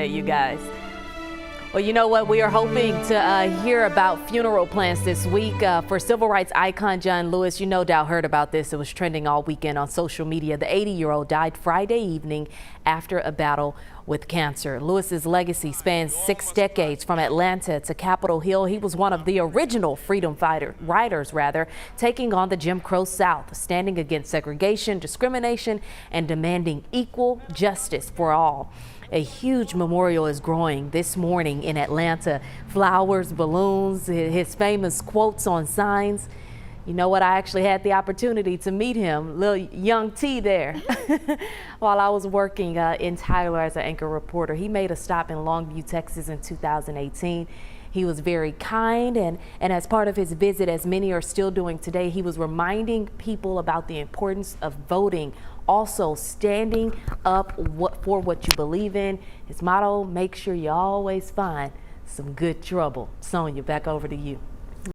You guys. Well, you know what? We are hoping to hear about funeral plans this week for civil rights icon John Lewis. You no doubt heard about this. It was trending all weekend on social media. The 80-year-old died Friday evening after a battle with cancer. Lewis's legacy spans 6 decades from Atlanta to Capitol Hill. He was one of the original freedom riders, taking on the Jim Crow South, standing against segregation, discrimination, and demanding equal justice for all. A huge memorial is growing this morning in Atlanta. Flowers, balloons, his famous quotes on signs. You know what? I actually had the opportunity to meet him, little young T there, while I was working in Tyler as an anchor reporter. He made a stop in Longview, Texas in 2018. He was very kind, and as part of his visit, as many are still doing today, he was reminding people about the importance of voting, also standing up for what you believe in. His motto, make sure you always find some good trouble. Sonia, back over to you.